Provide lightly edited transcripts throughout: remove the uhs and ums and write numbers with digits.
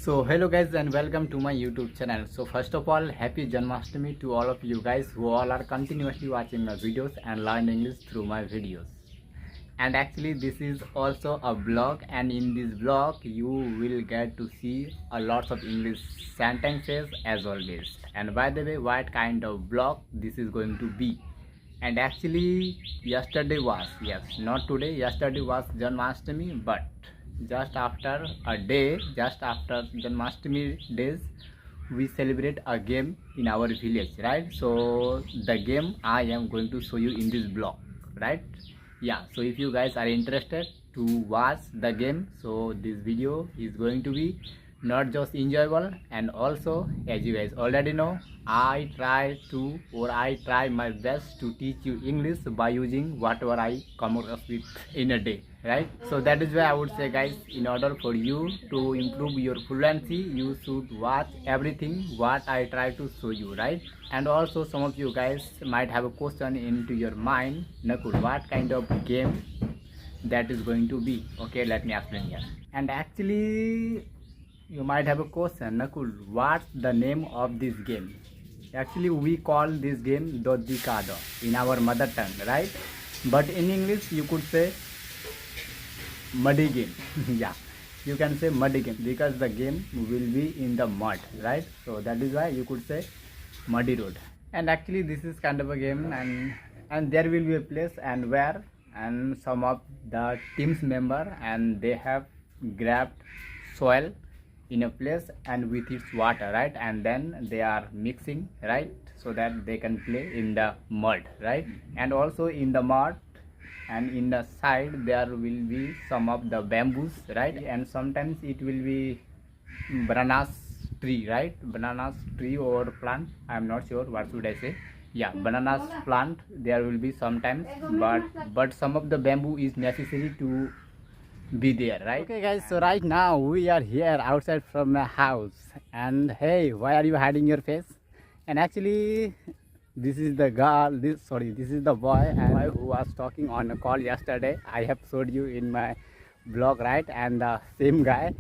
So hello guys and welcome to my YouTube channel. So first of all, happy Janmashtami to all of you guys who all are continuously watching my videos and learn English through my videos. And actually this is also a vlog, and in this vlog you will get to see a lots of English sentences as always. And by the way, what kind of vlog this is going to be? And actually yesterday was, yes, not today, yesterday was Janmashtami, but just after a day, just after Janmashtami days, we celebrate a game in our village, right? So the game I am going to show you in this vlog, right? Yeah, so if you guys are interested to watch the game, so this video is going to be not just enjoyable, and also as you guys already know, I try my best to teach you English by using whatever I come across with in a day, right? So that is why I would say guys, in order for you to improve your fluency, you should watch everything what I try to show you, right? And also some of you guys might have a question into your mind, Nakul, what kind of game that is going to be? Okay, let me explain here. And actually you might have a question, Nakul, what's the name of this game? Actually we call this game Doddi Kada in our mother tongue, right? But in English you could say muddy game. Yeah, you can say muddy game because the game will be in the mud, right? So that is why you could say muddy road. And actually this is kind of a game, and there will be a place and where and some of the team's member, and they have grabbed soil in a place and with its water, right? And then they are mixing, right, so that they can play in the mud, right? And also in the mud and in the side there will be some of the bamboos, right? And sometimes it will be bananas tree, right? Bananas tree or plant, I am not sure what should I say. Yeah, bananas plant there will be sometimes, but some of the bamboo is necessary to be there, right? Okay guys, so right now we are here outside from my house, and hey, why are you hiding your face? And actually this is the girl, this is the boy and who was talking on a call yesterday. I have showed you in my blog, right? And the same guy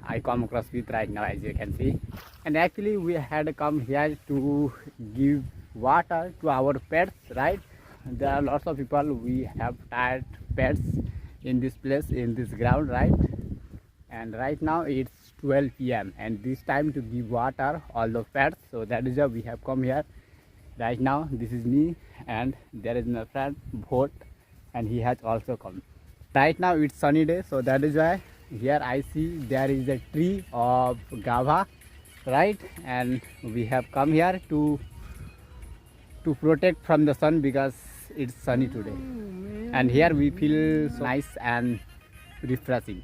I come across with right now, as you can see. And actually we had come here to give water to our pets, right? There are lots of people, we have tired pets in this place, in this ground, right? And right now it's 12 p.m. and this time to give water all the pets, so that is why we have come here right now. This is me, and there is my friend Bhot, and he has also come. Right now it's sunny day, so that is why here I see there is a tree of guava, right? And we have come here to protect from the sun because it's sunny today, and here we feel so nice and refreshing.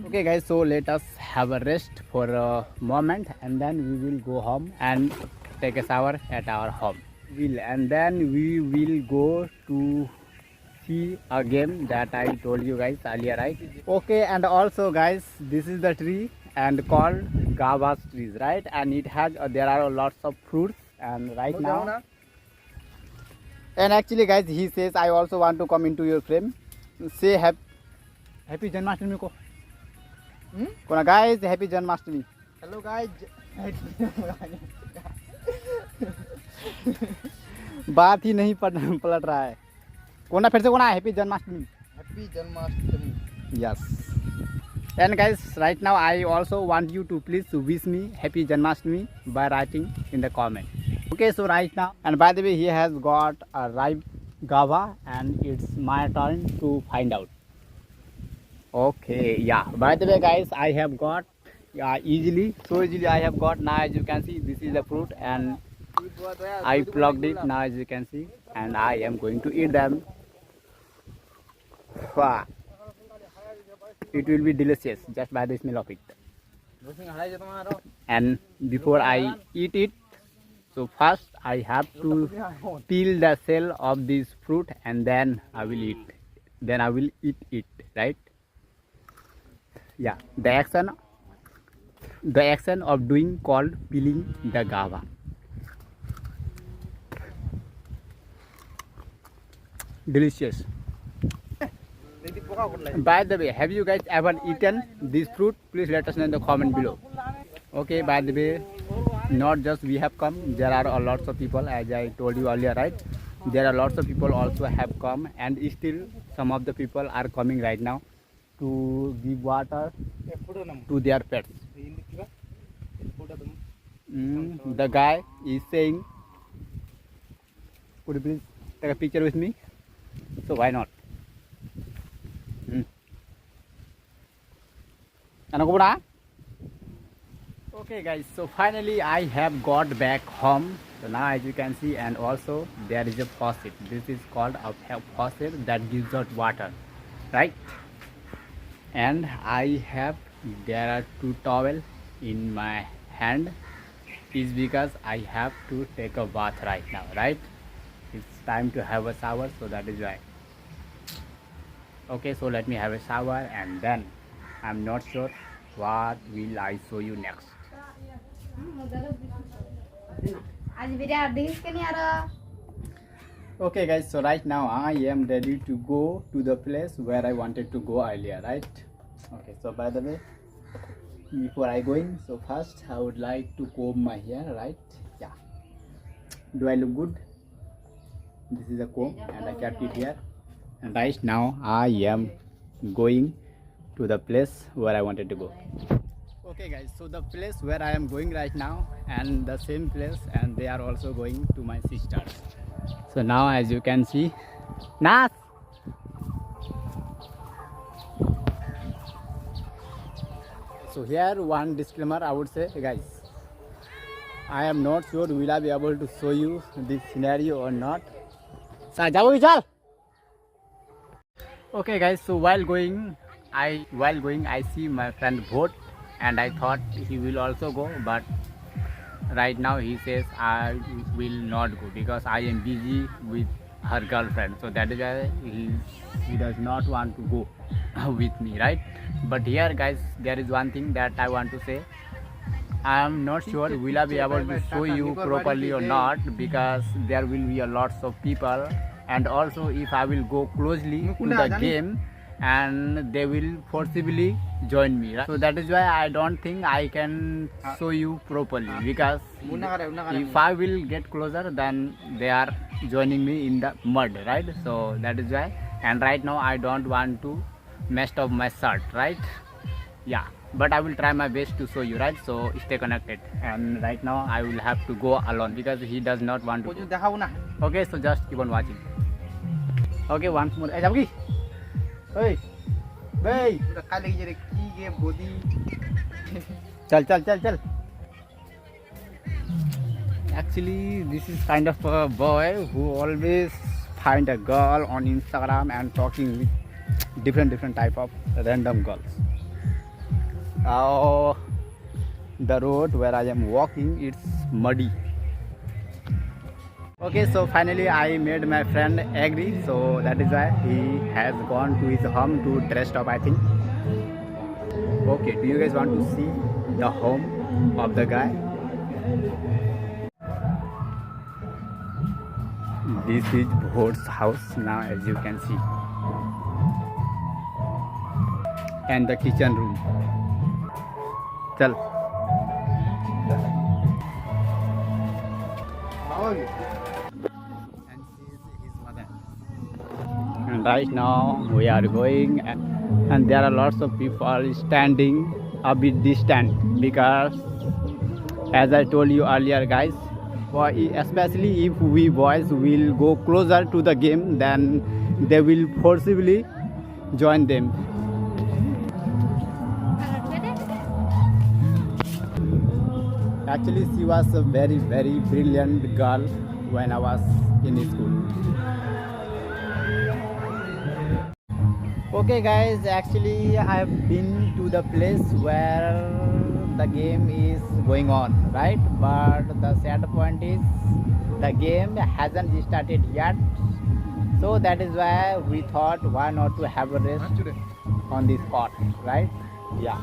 Okay guys, so let us have a rest for a moment, and then we will go home and take a shower at our home. And then we will go to see a game that I told you guys earlier, right? Okay, and also guys, this is the tree and called Gavas trees, right? And it has there are lots of fruits, and right now, and actually guys, he says I also want to come into your frame. Say happy Janmashtami ko. Kona guys, happy Janmashtami. Hello guys बात ही नहीं पलट रहा है. कोना फिर से कोना happy Janmashtami. Happy Janmashtami. Yes. And guys, right now I also want you to please wish me happy Janmashtami by writing in the comment. Okay, so right now, and by the way, he has got a ripe guava, and it's my turn to find out. Okay, yeah. By the way, guys, I have got easily I have got. Now as you can see, this is the fruit, and I plucked it now as you can see, and I am going to eat them. Wow. It will be delicious just by the smell of it. And before I eat it, so first I have to peel the shell of this fruit, and then I will eat. Then I will eat it, right? Yeah, the action of doing called peeling the guava. Delicious. By the way, have you guys ever eaten this fruit? Please let us know in the comment below. Okay, by the way, not just we have come, there are a lots of people, as I told you earlier, right? There are lots of people also have come, and still some of the people are coming right now to give water to their pets. The guy is saying, could you please take a picture with me? So why not? Okay guys, so finally I have got back home. So now as you can see, and also there is a faucet. This is called a faucet that gives out water, right? And there are 2 towels in my hand. Is because I have to take a bath right now, right? It's time to have a shower, so that is why. Okay, so let me have a shower, and then I'm not sure what will I show you next. Okay guys, so right now I am ready to go to the place where I wanted to go earlier, right? Okay, so by the way, before I go in, so first I would like to comb my hair, right? Yeah, do I look good? This is a comb and I kept it here, and right now I am going to the place where I wanted to go. Okay guys, so the place where I am going right now, and the same place, and they are also going to my sisters. So now as you can see, Nas! So here one disclaimer I would say, guys, I am not sure will I be able to show you this scenario or not. Okay guys, so while going I see my friend Bhot, and I thought he will also go, but right now he says I will not go because I am busy with her girlfriend. So that is why he does not want to go with me, right? But here guys, there is one thing that I want to say. I am not sure will I be able to show you properly or not, because there will be a lots of people, and also if I will go closely to the game, and they will forcibly join me, right? So that is why I don't think I can show you properly, because if I will get closer, then they are joining me in the mud, right? So that is why, and right now I don't want to mess up my shirt, right? Yeah, but I will try my best to show you, right? So stay connected. And right now I will have to go alone because he does not want to go. Okay, so just keep on watching. Okay, once more. Hey, hey, chal. Actually, this is kind of a boy who always find a girl on Instagram and talking with different type of random girls. The road where I am walking, it's muddy. Okay, so finally I made my friend agree, so that is why he has gone to his home to dress up, I think. Okay, do you guys want to see the home of the guy? This is Bhot's house now, as you can see, and the kitchen room. Chal. And she is his mother. And right now we are going, and there are lots of people standing a bit distant, because as I told you earlier guys, especially if we boys will go closer to the game, then they will forcibly join them. Actually, she was a very brilliant girl when I was in school. Okay guys, actually I have been to the place where the game is going on, right? But the sad point is the game hasn't started yet, so that is why we thought why not to have a rest on this spot, right? Yeah.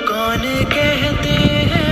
कौन कहते हैं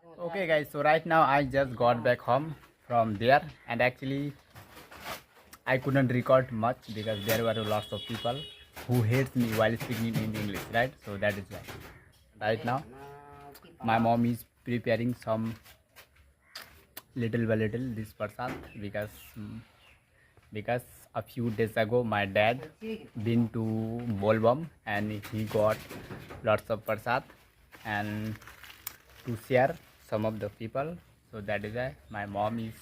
Okay guys, so right now I just got back home from there, and actually I couldn't record much because there were lots of people who hates me while speaking in English, right? So that is why. Right now my mom is preparing some little by little this prasad because a few days ago my dad been to Bolbam and he got lots of prasad and to share some of the people. So that is why my mom is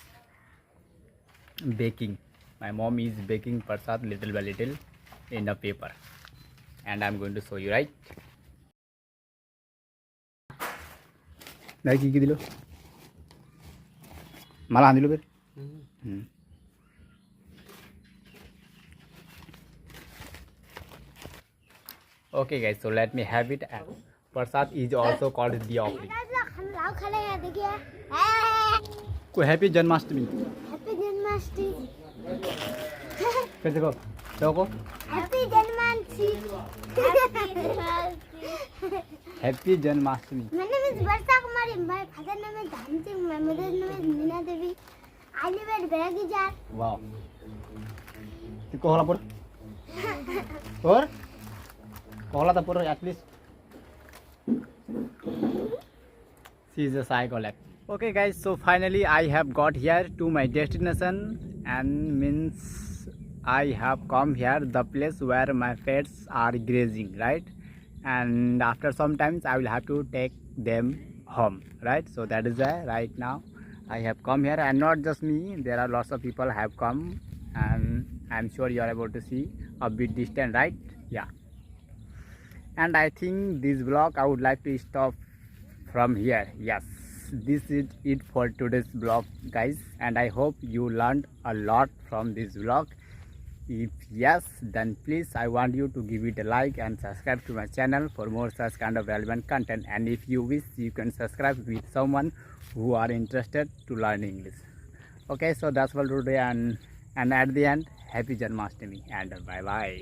baking. My mom is baking prasad little by little in a paper, and I'm going to show you, right? Like কি দিলো মালা আনিলো বের Okay guys, so let me have it. Prasad is also called the offering. को happy Janmashtami happy Janmashtami फिर देखो देखो happy Janmashtami happy Janmashtami My name is Varsa Kumari. My father name is Dhan Singh. My mother's name is Meena Devi. I live at Baragijar. Wow तू कोहला पर और कोहला था पर at least she is a psychopath. Okay guys, so finally I have got here to my destination, and means I have come here the place where my pets are grazing, right? And after some times I will have to take them home, right? So that is why right now I have come here, and not just me, there are lots of people have come, and I'm sure you are able to see a bit distant, right? Yeah. And I think this vlog I would like to stop from here. Yes, this is it for today's vlog guys, and I hope you learned a lot from this vlog. If yes, then please I want you to give it a like and subscribe to my channel for more such kind of relevant content. And if you wish, you can subscribe with someone who are interested to learn English. Okay, so that's all today, and at the end, happy Janmashtami and bye bye.